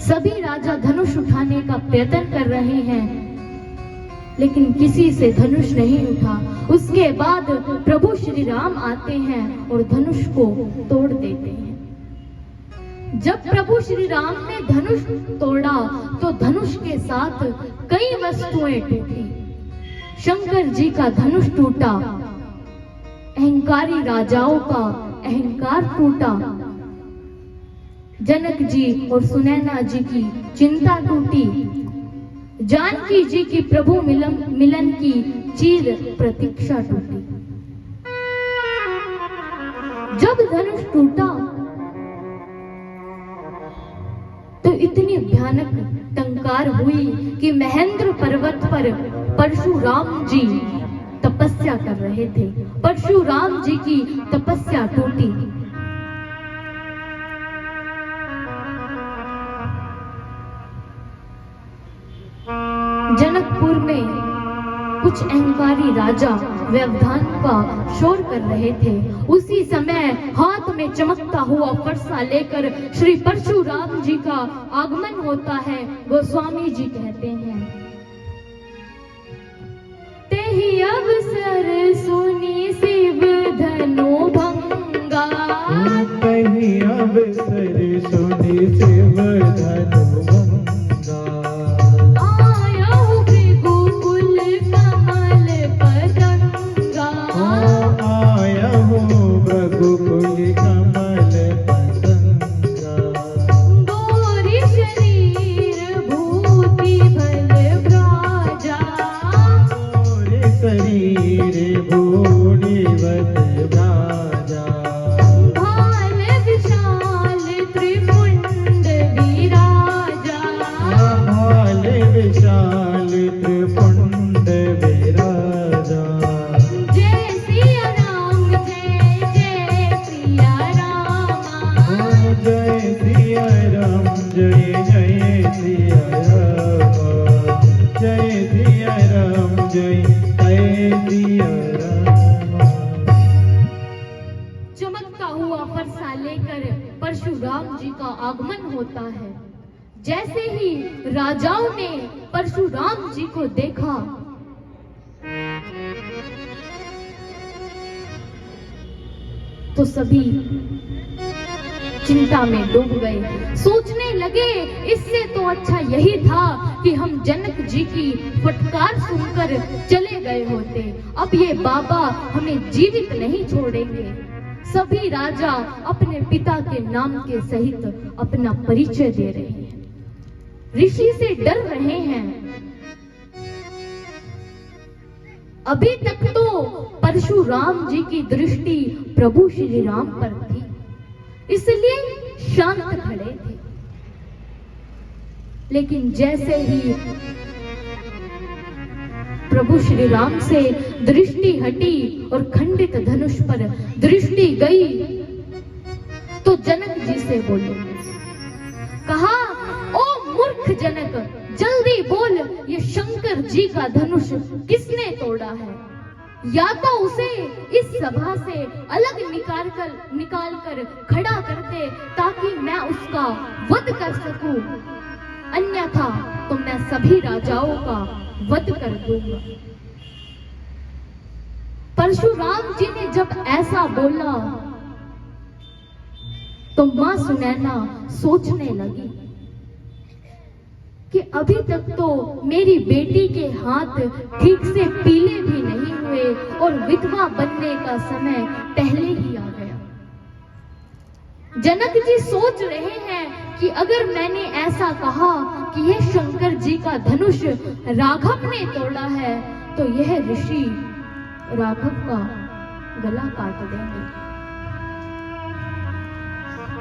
सभी राजा धनुष उठाने का प्रयत्न कर रहे हैं, लेकिन किसी से धनुष नहीं उठा। उसके बाद प्रभु श्री राम आते हैं और धनुष को तोड़ देते हैं। जब प्रभु श्री राम ने धनुष तोड़ा तो धनुष के साथ कई वस्तुएं टूटी। शंकर जी का धनुष टूटा, अहंकारी राजाओं का अहंकार टूटा, जनक जी और सुनैना जी की चिंता टूटी, जानकी जी की प्रभु मिलन की चीर प्रतीक्षा टूटी। जब धनुष टूटा तो इतनी भयानक टंकार हुई कि महेंद्र पर्वत पर परशुराम जी तपस्या कर रहे थे। परशुराम जी की तपस्या टूटी। जनकपुर में कुछ अहंकारी राजा व्यवधान का शोर कर रहे थे। उसी समय हाथ में चमकता हुआ फरसा लेकर श्री परशुराम जी का आगमन होता है। गोस्वामी जी कहते हैं, तेहि अवसर सुनी शिव धनु भंगा, तेहि अवसर सुनी शिव धनु भंगा, आयहु भृगुकुल कमल पतंगा, आयहु भृगुकुल कमल पतंगा, गोरी शरीर भूति भल व्राजा, शरीर भूरिवत राजा, भाल विशाल त्रिपुंड विराजा, भाल विशाल त्रिपुंड विराजा, जय सिया राम जय जय सिया रामा, जय सिया राम जय जय सिया राम, जय सिया राम जय सिया राम। चमकता हुआ फरसा लेकर परशुराम जी का आगमन होता है। जैसे ही राजाओं ने परशुराम जी को देखा तो सभी चिंता में डूब गए। सोचने लगे इससे तो अच्छा यही था कि हम जनक जी की फटकार सुनकर चले गए होते। अब ये बाबा हमें जीवित नहीं छोड़ेंगे। सभी राजा अपने पिता के नाम के सहित अपना परिचय दे रहे हैं, ऋषि से डर रहे हैं। अभी तक तो परशुराम जी की दृष्टि प्रभु श्री राम पर थी, इसलिए शांत खड़े थे। लेकिन जैसे ही प्रभु श्री राम से दृष्टि हटी और खंडित धनुष पर दृष्टि गई तो जनक जी से बोले, कहा, ओ मूर्ख जनक, जल्दी बोल, ये शंकर जी का धनुष किसने तोड़ा है? या तो उसे इस सभा से अलग निकाल कर खड़ा कर दे ताकि मैं उसका वध कर सकूं, अन्यथा तो मैं सभी राजाओं का वध कर दूंगा। परशुराम जी ने जब ऐसा बोला तो मां सुनैना सोचने लगी कि अभी तक तो मेरी बेटी के हाथ ठीक से पीले भी नहीं हुए और विधवा बनने का समय पहले ही आ गया। जनक जी सोच रहे हैं कि अगर मैंने ऐसा कहा कि यह शंकर जी का धनुष राघव ने तोड़ा है तो यह ऋषि राघव का गला काट देंगे।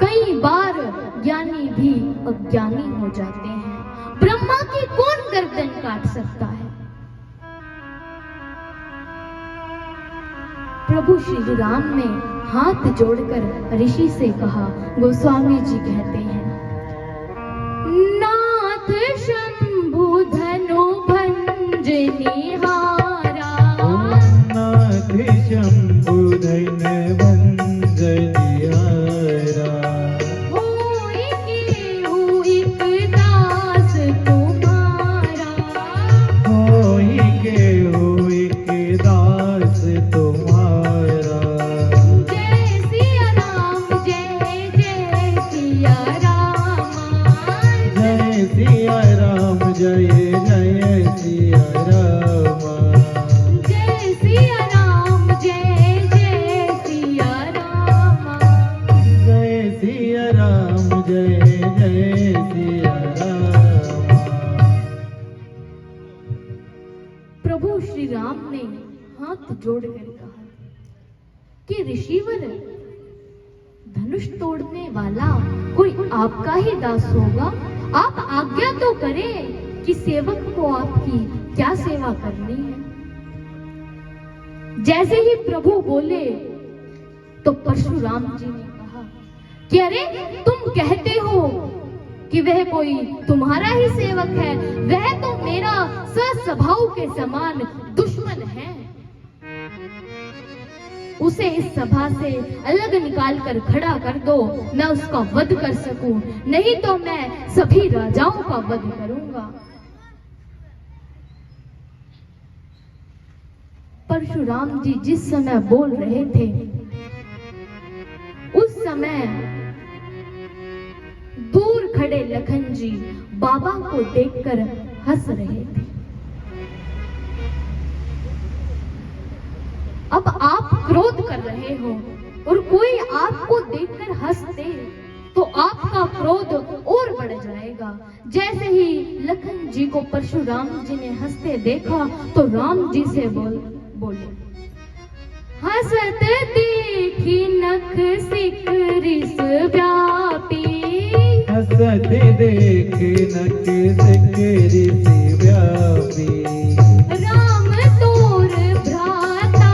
कई बार ज्ञानी भी अज्ञानी हो जाते हैं। ब्रह्मा की कौन गर्दन काट सकता है? प्रभु श्री राम ने हाथ जोड़कर ऋषि से कहा। गोस्वामी जी कहते हैं, नाथ शंभु धनु भंजनी हारा, नाथ शंभु धनु भंजनी हारा, होई केहू इकदा सिया राम, जय सिया राम, जय जय सिया राम, जय सिया राम, जय जय सिया राम, जय सिया राम, जय जय सिया राम। प्रभु श्री राम ने हाथ जोड़कर कहा कि ऋषिवर, धनुष तोड़ने वाला कोई आपका ही दास होगा। आप आज्ञा तो करें कि सेवक को आपकी क्या सेवा करनी है। जैसे ही प्रभु बोले तो परशुराम जी ने कहा कि अरे, तुम कहते हो कि वह कोई तुम्हारा ही सेवक है, वह तो मेरा स्वभाव के समान दुश्मन है। उसे इस सभा से अलग निकाल कर खड़ा कर दो, मैं उसका वध कर सकूं, नहीं तो मैं सभी राजाओं का वध करूंगा। परशुराम जी जिस समय बोल रहे थे, उस समय दूर खड़े लखन जी बाबा को देखकर हंस रहे थे। अब आप क्रोध कर रहे हो और कोई आपको देखकर हंस दे तो आपका क्रोध और बढ़ जाएगा। जैसे ही लखन जी को परशुराम जी ने हंसते देखा तो राम जी से बोले, हंसत देखी नख सिक रिस व्यापी, हंसत देख नख सिक रिस व्यापी, राम तोर भ्राता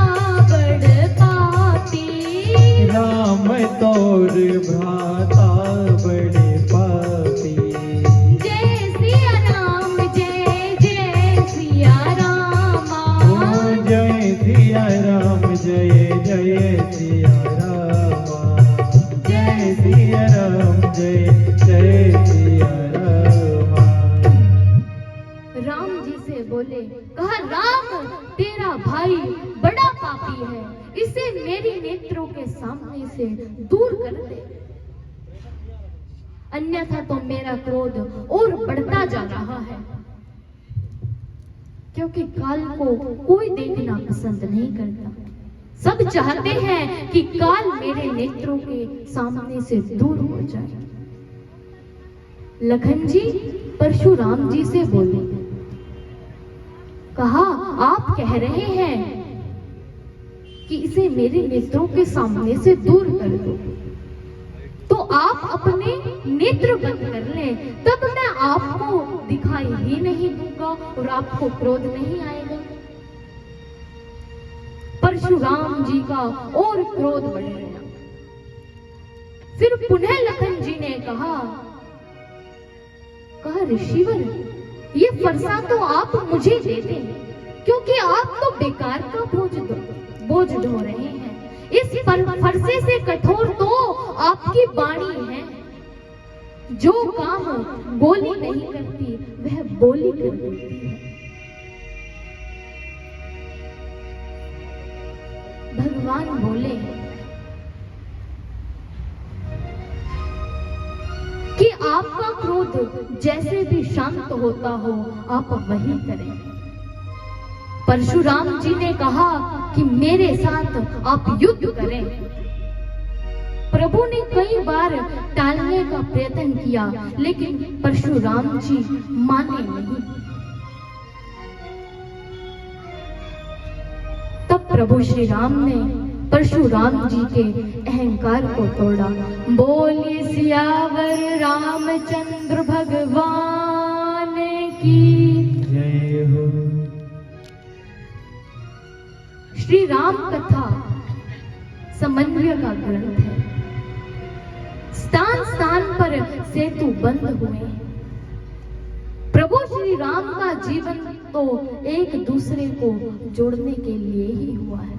बड़ पापी, राम तोर भ्राता बड़े पापी, जय सिया राम, जय जय सिया राम, जय सिया राम, जय जय सिया राम, जय सिया राम, जय जय सिया राम। राम जी से बोले, कहा राम, तेरा भाई बड़ा पापी है, इसे मेरी नेत्रों के सामने से दूर कर दे, अन्यथा तो मेरा क्रोध और बढ़ता जा रहा है। क्योंकि काल को कोई देखना पसंद नहीं करता, सब चाहते हैं कि काल मेरे नेत्रों के सामने से दूर हो जाए। लखन जी परशुराम जी से बोले, कहा आप कह रहे हैं कि इसे मेरे नेत्रों के सामने से दूर कर दो, तो आप अपने नेत्र बंद कर लें, तब मैं आपको दिखाई ही नहीं दूंगा और आपको क्रोध नहीं आएगा। परशुराम जी का और क्रोध बढ़ गया। फिर पुनः लखन जी ने कहा ऋषिवर, ये फरसा तो आप मुझे दे दें, क्योंकि आप तो बेकार का बोझ ढो रहे हैं। इस फरसे से कठोर तो आपकी वाणी है, जो काम गोली नहीं करती वह बोली कर देती है। भगवान बोले कि आपका क्रोध जैसे भी शांत होता हो आप वही करें। परशुराम जी ने कहा कि मेरे साथ आप युद्ध करें। प्रभु ने कई बार टालने का प्रयत्न किया, लेकिन परशुराम जी माने नहीं। तब प्रभु श्री राम ने परशुराम जी के अहंकार को तोड़ा। बोलिए सियावर रामचंद्र भगवान की जय हो। श्री राम कथा समन्वय का ग्रंथ है। स्थान स्थान पर सेतु बंद हुए। प्रभु श्री राम का जीवन तो एक दूसरे को जोड़ने के लिए ही हुआ है।